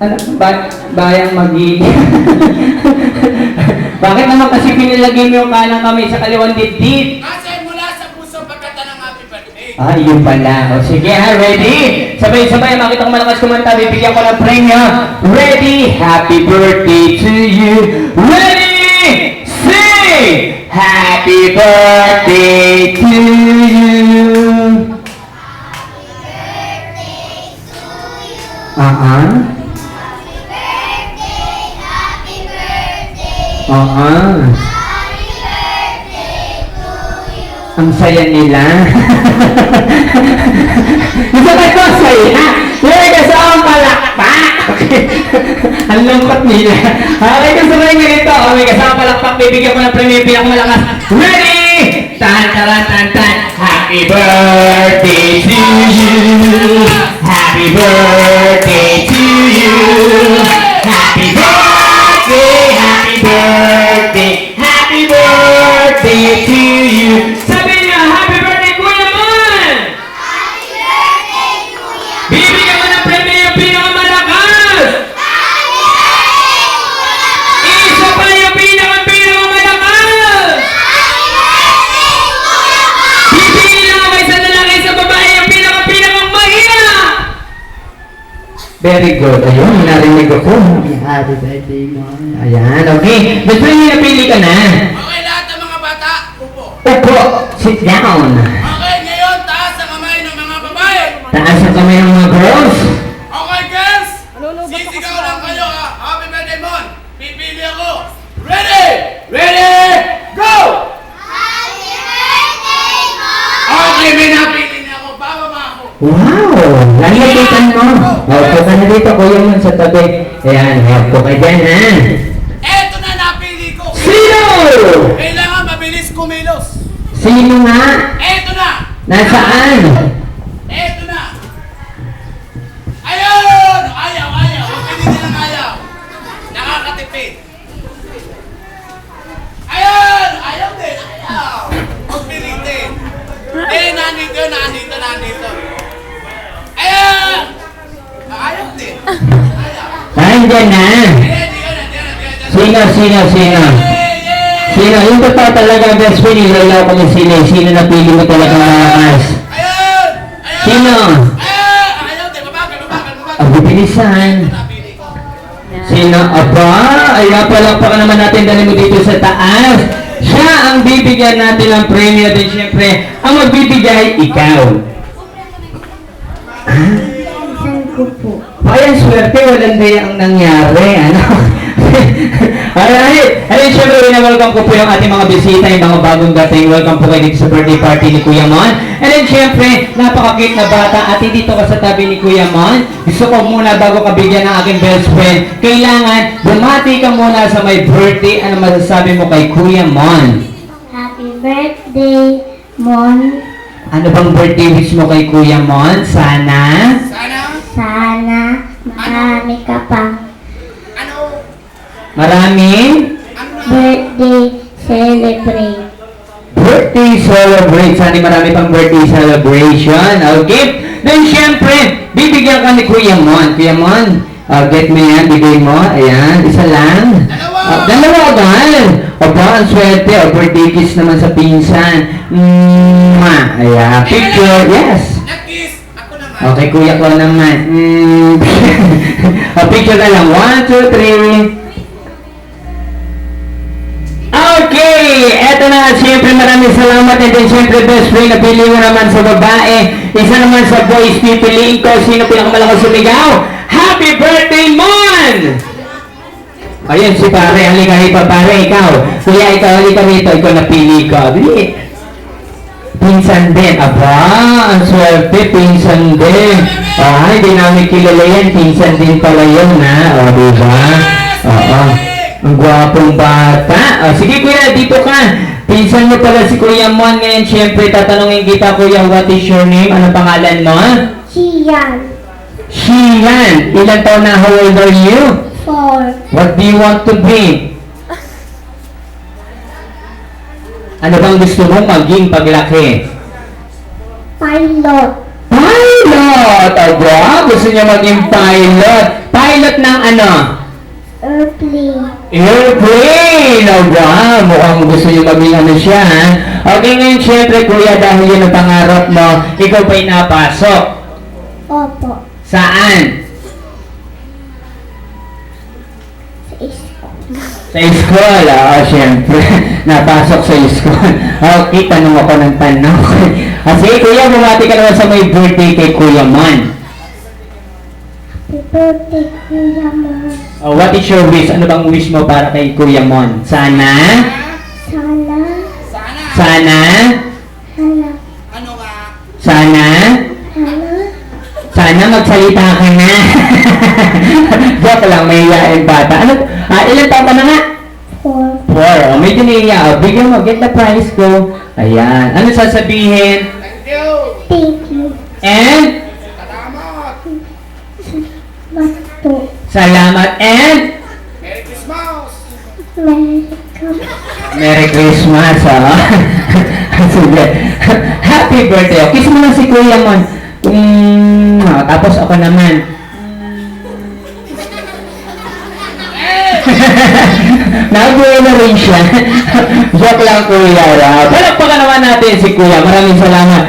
Ano, bayang magiging. Bakit naman kasi pinilagay mo yung kanan kami sa kaliwang dibdib? Kasi mula sa puso pagkata ng happy birthday. Ah, yun pala. O sige ha, ready? Sabay-sabay, makita ko malakas kumanta, bibigyan ko ng premyo. Ready? Happy birthday to you. Ready? Sing! Happy birthday to you. Ang saya nila. Isa kayo ang saya. Yung kasama palakpak. Okay. Ang lungkot nila. Okay, gusto ko yung ganito. May kasama palakpak. Bibigyan ko ng premyo. Pinakamalakas. Ready? Tan, taran, tan, tan. Happy birthday to you. Happy birthday to you. Happy birthday, happy birthday, happy birthday to you. Sabi niya, happy birthday, Kuya Mon! Happy birthday, Kuya! Bibigyan ko ng premyo yung pinakamalakas! Happy birthday, Kuya! Isa pa yung pinakamalakas! Happy birthday, Kuya! Bibigyan lang ako isa na lang sa babae yung pinakamahina! Very good. Ayun, narinig ako. Happy birthday, Mon. Ayan, okay. Gusto niyo napili ka na? Okay, lahat ng mga bata, upo. Upo, sit down. Okay, ngayon, taas ang kamay ng mga babae. Taas ang kamay ng mga girls. Okay, girls? Sisigaw lang kayo, ha? Happy birthday, Mon. Pipili ako. Ready? Ready? Go! Happy birthday, Mom! Okay, may napili niya ako. Bababa ako. Wow! Lalapitan mo. Upo ka na dito, kuya mo sa tabi. Ayan, upo ka dyan, ha? Eto na napili ko. Sino? Kailangan mabilis kumilos. Sino nga? Eto na. Nasaan? Eto na. Ayun! Ayaw, ayaw. Pili nilang ayaw. Nakakatipid. Ayun! Ayaw din. Ayaw. Huwag pilitin. Nandito, nandito, nandito. Ayun! Ayaw din. Ayaw. Nandiyan na. Sino? Sino? Yung totoo talaga, best friend, ilalaw ko yung sino. Sino napili mo talaga malakas? Ayun! Ayun! Sino? Ayun! Ayaw din. Mabagal. Ang bibilisan. Napili ko. Sino? Aba, ayan palakpakan naman natin, dali mo dito sa taas. Siya ang bibigyan natin ng premyo din siyempre. Ang magbibigay, ikaw. Saan ko po? Ayan, swerte, walang daya ang nangyari. Ano? Alright. Alright, syempre, welcome ko po yung ating mga bisita, yung mga bagong dating. Welcome po kayo dito sa birthday party ni Kuya Mon. And then, syempre, napaka-cute na bata at dito ka sa tabi ni Kuya Mon. Gusto ko muna, bago ka bigyan ng aking best friend, kailangan bumati ka muna sa may birthday. Ano masasabi mo kay Kuya Mon? Happy birthday, Mon! Ano bang birthday wish mo kay Kuya Mon? Sana? Sana marami ka pang Ano? Maraming birthday celebrate. birthday celebrate. Sana marami pang birthday celebration. Okay? Then, syempre, bibigyan ka ni Kuya Mon. Kuya Mon, get mo yan, bigay mo. Ayan, isa lang. Dalawa agad. Aba, ang swerte. Birthday kiss naman sa pinsan. Ayan, picture. Yes. Nag-kiss. Ako naman. Okay, kuya ko naman. Picture na lang. 1, 2, 3. Okay, eto na. Siyempre maraming salamat. And then siyempre best friend, napili mo naman sa babae. Isa naman sa boys, pipiliin ko. Sino pinakamalakas sumigaw? Happy birthday, Mon! Ayan si pare. Halika pare, ikaw. Kuya, ikaw, halika rito. Ikaw napili ko. Dili. Pinsan din. Aba, ang swerte. Pinsan din. Ay, di namin kilala yan. Pinsan din pala yun, ha? O, diba? Oo. Ang gwapong bata. O, sige, kuya, dito ka. Pinsan mo pala si Kuya Mon. Ngayon, syempre, tatanungin kita, kuya, what is your name? Ano pangalan mo? Siyan. Shian. Ilan taon na? How old are you? 4. What do you want to be? Ano bang gusto mo maging paglaki? Pilot. Pilot! Aba, gusto niya maging pilot. Pilot ng ano? Airplane. Airplane! Aba, mukhang gusto niya maging ano siya, ha? Okay, ngayon, syempre, kuya, dahil yun ang pangarap mo, ikaw pa'y napasok. Opo. Saan? Sa school. Sa school, syempre. Napasok sa school. Okay, tanong ako ng tanong. Sige, kuya, bumati ka naman sa may birthday kay Kuya Man. Happy birthday, Kuya Mon. What is your wish? Ano bang wish mo para kay Kuya Mon? Sana? Sana. Sana. Sana? Sana. Ano nga? Sana? Sana. Sana magsalita ka na. Joke lang, may iyain bata. Ano? Ilan taon ka na nga? 4. 4. Medyo naiiya. Bigyan mo, get the prize ko. Ayan. Ano sasabihin? Thank you. Thank you. And? Salamat. Bato. Salamat and? Merry Christmas. Welcome. Merry Christmas, ha? Sige. Happy birthday. Kiss mo lang si Kuya Mon. Tapos ako naman. Nagawa na rin siya. Joke lang, Kuya. Palakpakan naman natin si Kuya. Maraming salamat.